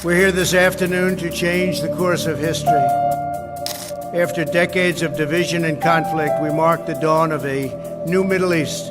We're here this afternoon to change the course of history. After decades of division and conflict, we mark the dawn of a new Middle East.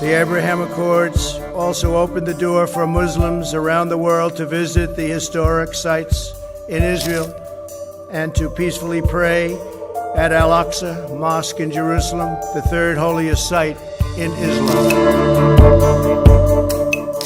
The Abraham Accords also opened the door for Muslims around the world to visit the historic sites in Israel and to peacefully pray at Al-Aqsa Mosque in Jerusalem, the third holiest site in Islam.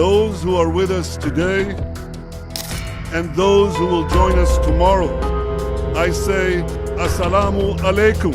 Those who are with us today and those who will join us tomorrow, I say Assalamu alaikum.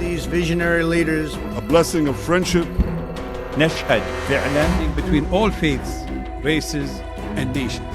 These visionary leaders, A blessing of friendship, نشهد فعلا between all faiths, races and nations.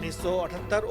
1978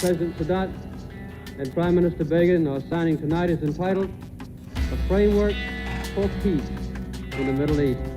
President Sadat and Prime Minister Begin are signing tonight is entitled A Framework for Peace in the Middle East.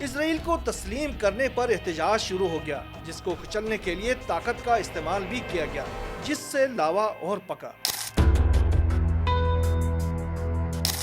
اسرائیل کو تسلیم کرنے پر احتجاج شروع ہو گیا، جس کو کچلنے کے لیے طاقت کا استعمال بھی کیا گیا، جس سے لاوا اور پکا۔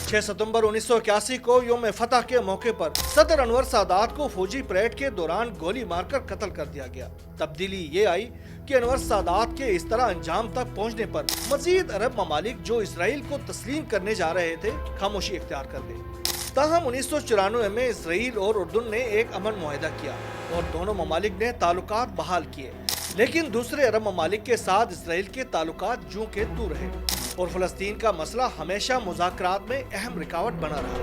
6 ستمبر 1981 کو یوم فتح کے موقع پر صدر انور سادات کو فوجی پریڈ کے دوران گولی مار کر قتل کر دیا گیا۔ تبدیلی یہ آئی کہ انور سادات کے اس طرح انجام تک پہنچنے پر مزید عرب ممالک جو اسرائیل کو تسلیم کرنے جا رہے تھے خاموشی اختیار کر گئے۔ تاہم 1994 میں اسرائیل اور اردن نے ایک امن معاہدہ کیا اور دونوں ممالک نے تعلقات بحال کیے، لیکن دوسرے عرب ممالک کے ساتھ اسرائیل کے تعلقات جوں کے توں رہے اور فلسطین کا مسئلہ ہمیشہ مذاکرات میں اہم رکاوٹ بنا رہا۔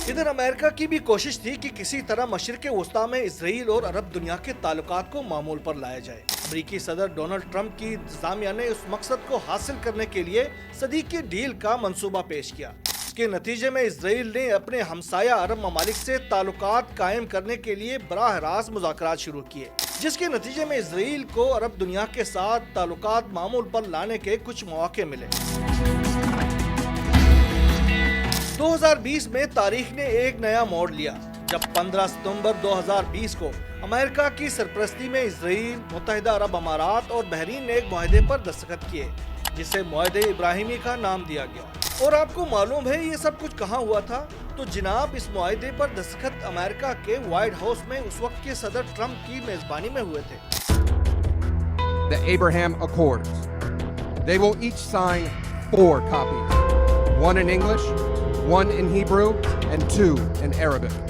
ادھر امریکہ کی بھی کوشش تھی کہ کسی طرح مشرق وسطیٰ میں اسرائیل اور عرب دنیا کے تعلقات کو معمول پر لایا جائے۔ امریکی صدر ڈونلڈ ٹرمپ کی انتظامیہ نے اس مقصد کو حاصل کرنے کے لیے صدیقی ڈیل کا منصوبہ پیش کیا۔ اس کے نتیجے میں اسرائیل نے اپنے ہمسایہ عرب ممالک سے تعلقات قائم کرنے کے لیے براہ راست مذاکرات شروع کیے، جس کے نتیجے میں اسرائیل کو عرب دنیا کے ساتھ تعلقات معمول پر لانے کے کچھ مواقع ملے۔ 2020 میں تاریخ نے ایک نیا موڑ لیا جب 15 ستمبر 2020 کو امریکہ کی سرپرستی میں اسرائیل، متحدہ عرب امارات اور بحرین نے ایک معاہدے پر دستخط کیے جسے معاہدے ابراہیمی کا نام دیا گیا۔ اور آپ کو معلوم ہے یہ سب کچھ کہاں ہوا تھا؟ تو جناب اس معاہدے پر دستخط امریکہ کے وائٹ ہاؤس میں اس وقت کے صدر ٹرمپ کی میزبانی میں ہوئے تھے۔ The Abraham Accords. They will each sign 4 copies, 1 in English, 1 in Hebrew, and 2 in Arabic.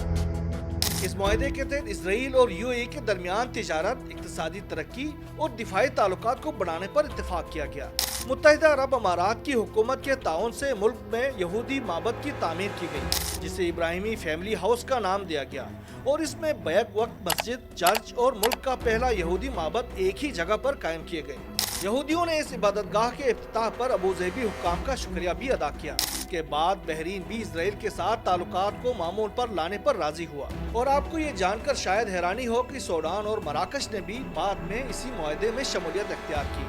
اس معاہدے کے تحت اسرائیل اور یو اے کے درمیان تجارت، اقتصادی ترقی اور دفاعی تعلقات کو بڑھانے پر اتفاق کیا گیا۔ متحدہ عرب امارات کی حکومت کے تعاون سے ملک میں یہودی معبد کی تعمیر کی گئی جسے ابراہیمی فیملی ہاؤس کا نام دیا گیا، اور اس میں بیک وقت مسجد، چرچ اور ملک کا پہلا یہودی معبد ایک ہی جگہ پر قائم کیے گئے۔ یہودیوں نے اس عبادت گاہ کے افتتاح پر ابوظہبی حکام کا شکریہ بھی ادا کیا۔ اس کے بعد بحرین بھی اسرائیل کے ساتھ تعلقات کو معمول پر لانے پر راضی ہوا، اور آپ کو یہ جان کر شاید حیرانی ہو کہ سوڈان اور مراکش نے بھی بعد میں اسی معاہدے میں شمولیت اختیار کی۔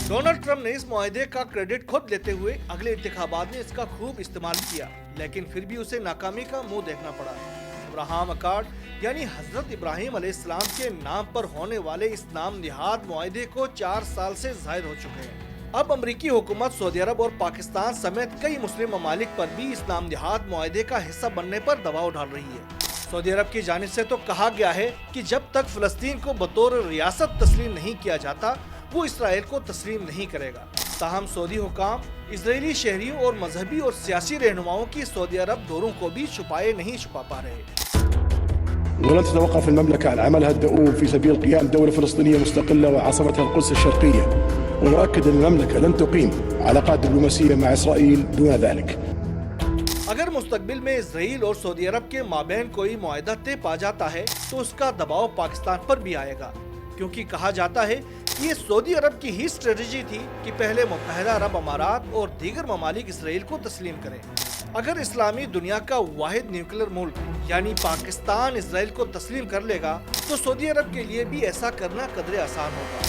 ڈونلڈ ٹرمپ نے اس معاہدے کا کریڈٹ خود لیتے ہوئے اگلے انتخابات میں اس کا خوب استعمال کیا، لیکن پھر بھی اسے ناکامی کا منہ دیکھنا پڑا۔ ابراہم اکارڈ یعنی حضرت ابراہیم علیہ السلام کے نام پر ہونے والے اس نام نہاد معاہدے کو 4 سال سے زائد ہو چکے ہیں۔ اب امریکی حکومت سعودی عرب اور پاکستان سمیت کئی مسلم ممالک پر بھی اس نام نہاد معاہدے کا حصہ بننے پر دباؤ ڈال رہی ہے۔ سعودی عرب کی جانب سے تو کہا گیا ہے کہ جب تک فلسطین کو بطور ریاست تسلیم نہیں کیا جاتا وہ اسرائیل کو تسلیم نہیں کرے گا۔ تاہم سعودی حکام اسرائیلی شہریوں اور مذہبی اور سیاسی رہنماؤں کی سعودی عرب دوروں کو بھی چھپائے نہیں چھپا پا رہے۔ ولن تتوقف المملكة عن عملها الدؤوب في سبيل قيام دولة فلسطينية مستقلة وعاصمتها القدس الشرقية، ونؤكد أن المملكة لن تقيم علاقات دبلوماسية مع إسرائيل دون ذلك. اگر مستقبل میں اسرائیل اور سعودی عرب کے مابین کوئی معاہدہ طے پا جاتا ہے تو اس کا دباؤ پاکستان پر بھی آئے گا، کیونکہ کہا جاتا ہے کہ یہ سعودی عرب کی ہی اسٹریٹجی تھی کہ پہلے متحدہ عرب امارات اور دیگر ممالک اسرائیل کو تسلیم کریں۔ اگر اسلامی دنیا کا واحد نیوکلیر ملک یعنی پاکستان اسرائیل کو تسلیم کر لے گا تو سعودی عرب کے لیے بھی ایسا کرنا قدرے آسان ہوگا۔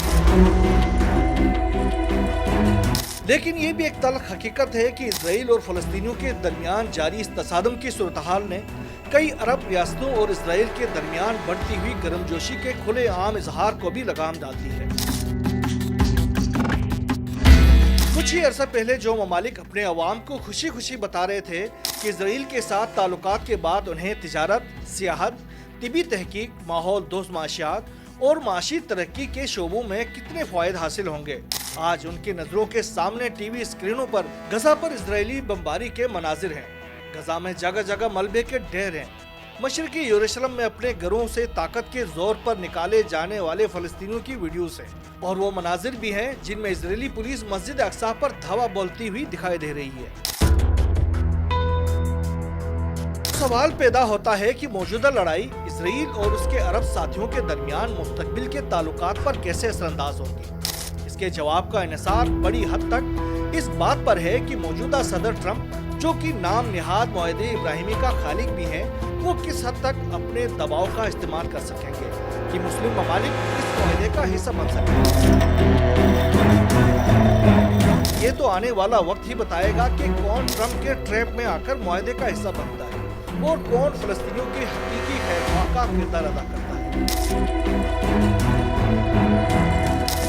لیکن یہ بھی ایک تلخ حقیقت ہے کہ اسرائیل اور فلسطینیوں کے درمیان جاری اس تصادم کی صورتحال نے کئی عرب ریاستوں اور اسرائیل کے درمیان بڑھتی ہوئی گرم جوشی کے کھلے عام اظہار کو بھی لگام ڈال دی ہے۔ کچھ ہی عرصہ پہلے جو ممالک اپنے عوام کو خوشی خوشی بتا رہے تھے کہ اسرائیل کے ساتھ تعلقات کے بعد انہیں تجارت، سیاحت، طبی تحقیق، ماحول دوست معاشیات اور معاشی ترقی کے شعبوں میں کتنے فوائد حاصل ہوں گے، آج ان کی نظروں کے سامنے ٹی وی اسکرینوں پر غزہ پر اسرائیلی بمباری کے مناظر ہیں۔ غزہ میں جگہ جگہ ملبے کے ڈھیر ہیں۔ مشرقی یروشلم میں اپنے گھروں سے طاقت کے زور پر نکالے جانے والے فلسطینیوں کی ویڈیوز ہیں، اور وہ مناظر بھی ہیں جن میں اسرائیلی پولیس مسجد اقصی پر دھاوا بولتی ہوئی دکھائی دے رہی ہے۔ سوال پیدا ہوتا ہے کہ موجودہ لڑائی اسرائیل اور اس کے عرب ساتھیوں کے درمیان مستقبل کے تعلقات پر کیسے اثر انداز ہوگی۔ اس کے جواب کا انحصار بڑی حد تک اس بات پر ہے کہ موجودہ صدر ٹرمپ جو کہ نام نہاد معاہدے ابراہیمی کا خالق بھی ہیں، وہ کس حد تک اپنے دباؤ کا استعمال کر سکیں گے کہ مسلم ممالک اس معاہدے کا حصہ بن سکیں۔ یہ تو آنے والا وقت ہی بتائے گا کہ کون ٹرمپ کے ٹریپ میں آ کر معاہدے کا حصہ بنتا ہے اور کون فلسطینیوں کے حقیقی خیرخواہ کا کردار ادا کرتا ہے۔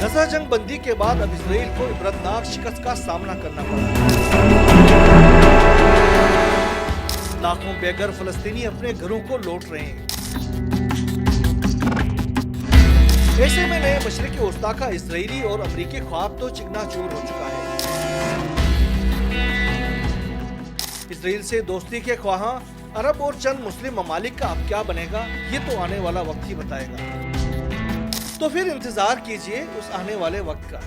غزہ جنگ بندی کے بعد اب اسرائیل کو عبرتناک شکست کا سامنا کرنا پڑا۔ لاکھوں بے گھر فلسطینی اپنے گھروں کو لوٹ رہے ہیں۔ ایسے میں نئے مشرق وسطیٰ کا اسرائیلی اور امریکی خواب تو چکنا چور ہو چکا ہے۔ اسرائیل سے دوستی کے خواہاں عرب اور چند مسلم ممالک کا اب کیا بنے گا، یہ تو آنے والا وقت ہی بتائے گا۔ تو پھر انتظار کیجئے اس آنے والے وقت کا۔